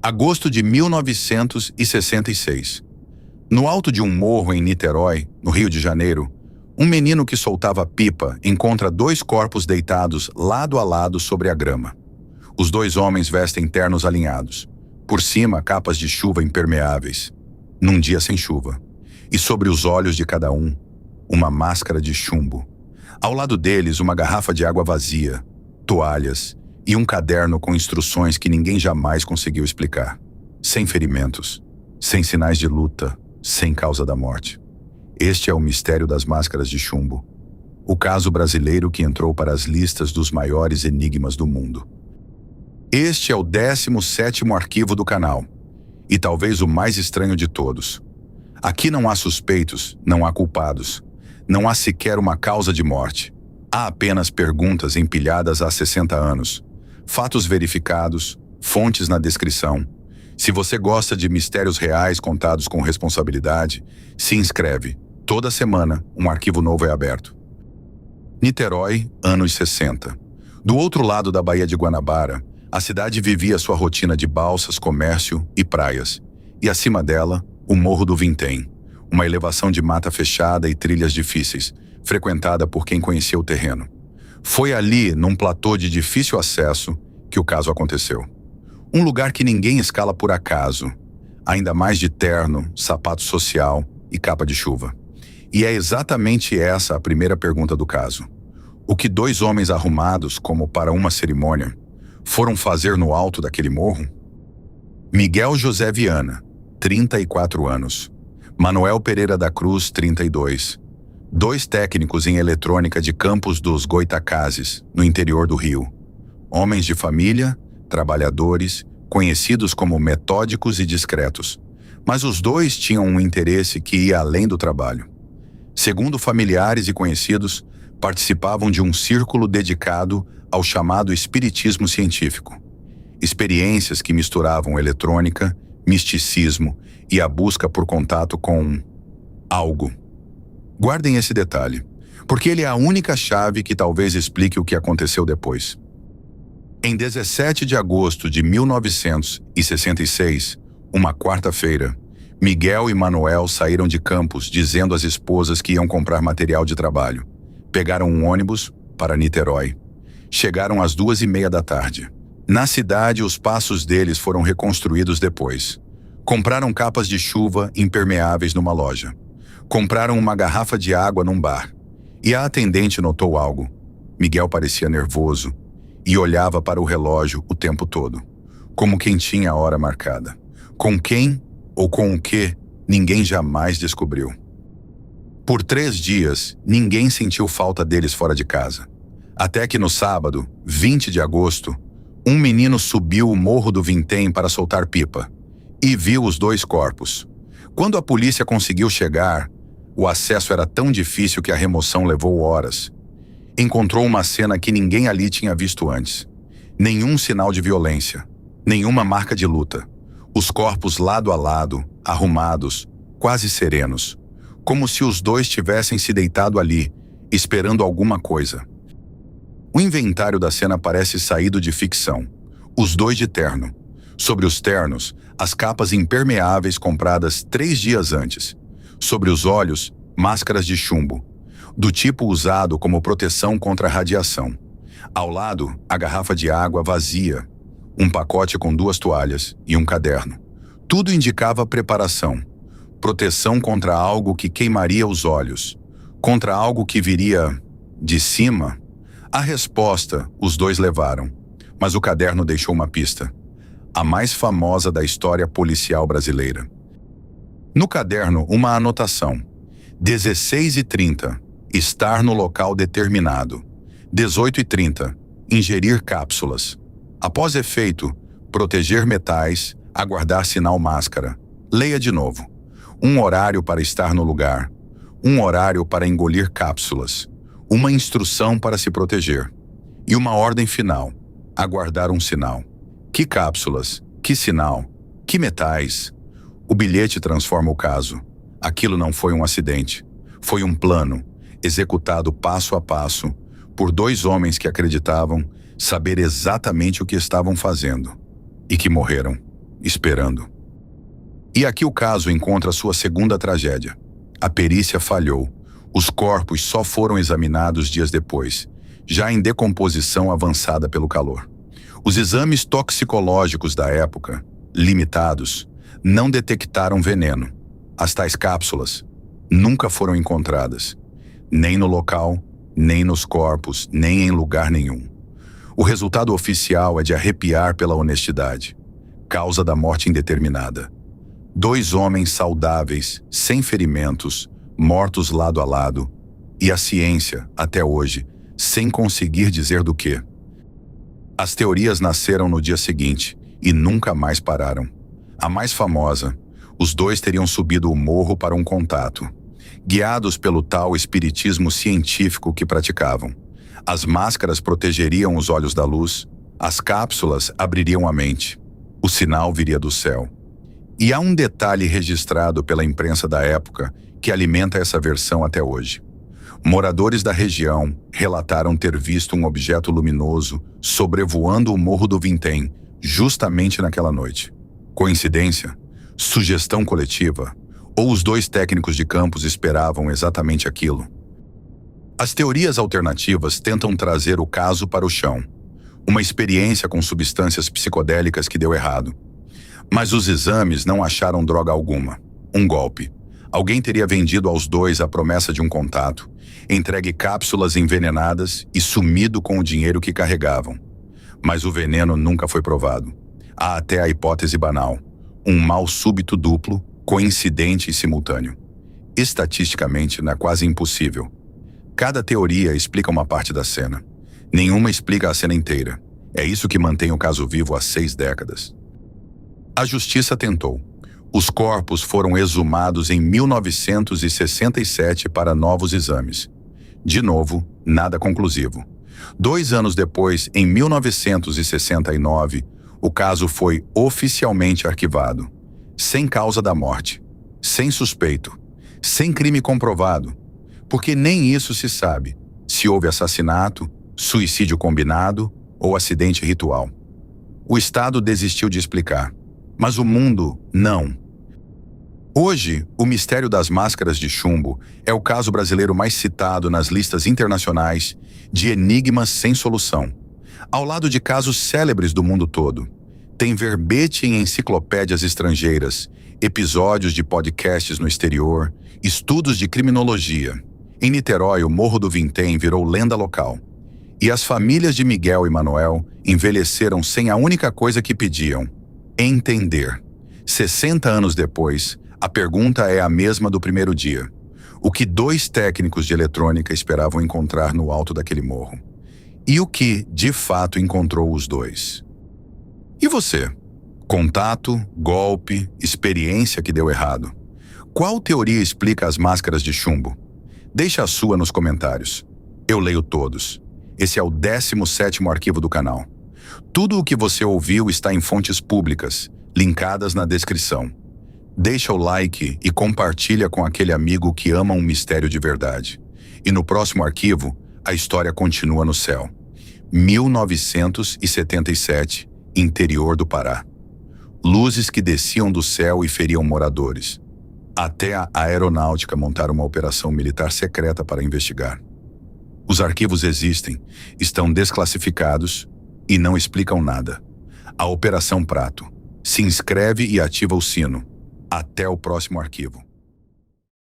Agosto de 1966. No alto de um morro em Niterói, no Rio de Janeiro, um menino que soltava pipa encontra dois corpos deitados lado a lado sobre a grama. Os dois homens vestem ternos alinhados. Por cima, capas de chuva impermeáveis. Num dia sem chuva. E sobre os olhos de cada um, uma máscara de chumbo. Ao lado deles, uma garrafa de água vazia, toalhas e um caderno com instruções que ninguém jamais conseguiu explicar. Sem ferimentos, sem sinais de luta, sem causa da morte. Este é o mistério das máscaras de chumbo. O caso brasileiro que entrou para as listas dos maiores enigmas do mundo. Este é o 17º arquivo do canal, e talvez o mais estranho de todos. Aqui não há suspeitos, não há culpados, não há sequer uma causa de morte. Há apenas perguntas empilhadas há 60 anos, fatos verificados, fontes na descrição. Se você gosta de mistérios reais contados com responsabilidade, se inscreve. Toda semana, um arquivo novo é aberto. Niterói, anos 60. Do outro lado da Baía de Guanabara, a cidade vivia sua rotina de balsas, comércio e praias. E acima dela, o Morro do Vintém, uma elevação de mata fechada e trilhas difíceis, frequentada por quem conhecia o terreno. Foi ali, num platô de difícil acesso, que o caso aconteceu. Um lugar que ninguém escala por acaso, ainda mais de terno, sapato social e capa de chuva. E é exatamente essa a primeira pergunta do caso. O que dois homens arrumados, como para uma cerimônia, foram fazer no alto daquele morro? Miguel José Viana, 34 anos. Manuel Pereira da Cruz, 32. Dois técnicos em eletrônica de Campos dos Goitacazes, no interior do Rio. Homens de família, trabalhadores, conhecidos como metódicos e discretos. Mas os dois tinham um interesse que ia além do trabalho. Segundo familiares e conhecidos, participavam de um círculo dedicado ao chamado espiritismo científico. Experiências que misturavam eletrônica, misticismo e a busca por contato com algo. Guardem esse detalhe, porque ele é a única chave que talvez explique o que aconteceu depois. Em 17 de agosto de 1966, uma quarta-feira, Miguel e Manuel saíram de Campos dizendo às esposas que iam comprar material de trabalho. Pegaram um ônibus para Niterói. Chegaram às 2:30 da tarde. Na cidade, os passos deles foram reconstruídos depois. Compraram capas de chuva impermeáveis numa loja. Compraram uma garrafa de água num bar. E a atendente notou algo. Miguel parecia nervoso e olhava para o relógio o tempo todo, como quem tinha a hora marcada. Com quem ou com o que, ninguém jamais descobriu. Por 3 dias, ninguém sentiu falta deles fora de casa. Até que no sábado, 20 de agosto, um menino subiu o Morro do Vintém para soltar pipa e viu os dois corpos. Quando a polícia conseguiu chegar, o acesso era tão difícil que a remoção levou horas. Encontrou uma cena que ninguém ali tinha visto antes. Nenhum sinal de violência, nenhuma marca de luta. Os corpos lado a lado, arrumados, quase serenos, como se os dois tivessem se deitado ali, esperando alguma coisa. O inventário da cena parece saído de ficção. Os dois de terno. Sobre os ternos, as capas impermeáveis compradas 3 dias antes. Sobre os olhos, máscaras de chumbo, do tipo usado como proteção contra a radiação. Ao lado, a garrafa de água vazia, um pacote com 2 toalhas e um caderno. Tudo indicava preparação, proteção contra algo que queimaria os olhos, contra algo que viria de cima. A resposta os dois levaram, mas o caderno deixou uma pista, a mais famosa da história policial brasileira. No caderno, uma anotação: 16:30, estar no local determinado. 18:30, ingerir cápsulas. Após efeito, proteger metais, aguardar sinal máscara. Leia de novo. Um horário para estar no lugar. Um horário para engolir cápsulas. Uma instrução para se proteger. E uma ordem final: aguardar um sinal. Que cápsulas? Que sinal? Que metais? O bilhete transforma o caso. Aquilo não foi um acidente. Foi um plano, executado passo a passo, por 2 homens que acreditavam saber exatamente o que estavam fazendo e que morreram. esperando. E aqui o caso encontra sua segunda tragédia. A perícia falhou. Os corpos só foram examinados dias depois, já em decomposição avançada pelo calor. Os exames toxicológicos da época, limitados, não detectaram veneno. As tais cápsulas nunca foram encontradas, nem no local, nem nos corpos, nem em lugar nenhum. O resultado oficial é de arrepiar pela honestidade. Causa da morte indeterminada. 2 homens saudáveis, sem ferimentos, mortos lado a lado, e a ciência, até hoje, sem conseguir dizer do quê. As teorias nasceram no dia seguinte e nunca mais pararam. A mais famosa, os 2 teriam subido o morro para um contato, guiados pelo tal espiritismo científico que praticavam. As máscaras protegeriam os olhos da luz, as cápsulas abririam a mente. O sinal viria do céu. E há um detalhe registrado pela imprensa da época que alimenta essa versão até hoje. Moradores da região relataram ter visto um objeto luminoso sobrevoando o Morro do Vintém justamente naquela noite. Coincidência? Sugestão coletiva? Ou os 2 técnicos de campos esperavam exatamente aquilo? As teorias alternativas tentam trazer o caso para o chão. Uma experiência com substâncias psicodélicas que deu errado. Mas os exames não acharam droga alguma. Um golpe. Alguém teria vendido aos 2 a promessa de um contato, entregue cápsulas envenenadas e sumido com o dinheiro que carregavam. Mas o veneno nunca foi provado. Há até a hipótese banal. Um mal súbito duplo, coincidente e simultâneo. Estatisticamente, não é quase impossível. Cada teoria explica uma parte da cena. Nenhuma explica a cena inteira. É isso que mantém o caso vivo há 6 décadas. A justiça tentou. Os corpos foram exumados em 1967 para novos exames. De novo, nada conclusivo. 2 anos depois, em 1969, o caso foi oficialmente arquivado. Sem causa da morte, sem suspeito, sem crime comprovado. Porque nem isso se sabe, se houve assassinato, suicídio combinado ou acidente ritual. O Estado desistiu de explicar. Mas o mundo, não. Hoje, o mistério das máscaras de chumbo é o caso brasileiro mais citado nas listas internacionais de enigmas sem solução. Ao lado de casos célebres do mundo todo. Tem verbete em enciclopédias estrangeiras, episódios de podcasts no exterior, estudos de criminologia. Em Niterói, o Morro do Vintém virou lenda local. E as famílias de Miguel e Manuel envelheceram sem a única coisa que pediam: entender. 60 anos depois, a pergunta é a mesma do primeiro dia. O que 2 técnicos de eletrônica esperavam encontrar no alto daquele morro? E o que, de fato, encontrou os 2? E você? Contato, golpe, experiência que deu errado? Qual teoria explica as máscaras de chumbo? Deixa a sua nos comentários. Eu leio todos. Esse é o 17º arquivo do canal. Tudo o que você ouviu está em fontes públicas, linkadas na descrição. Deixa o like e compartilha com aquele amigo que ama um mistério de verdade. E no próximo arquivo, a história continua no céu. 1977, interior do Pará. Luzes que desciam do céu e feriam moradores. Até a aeronáutica montar uma operação militar secreta para investigar. Os arquivos existem, estão desclassificados e não explicam nada. A Operação Prato. Se inscreve e ativa o sino. Até o próximo arquivo.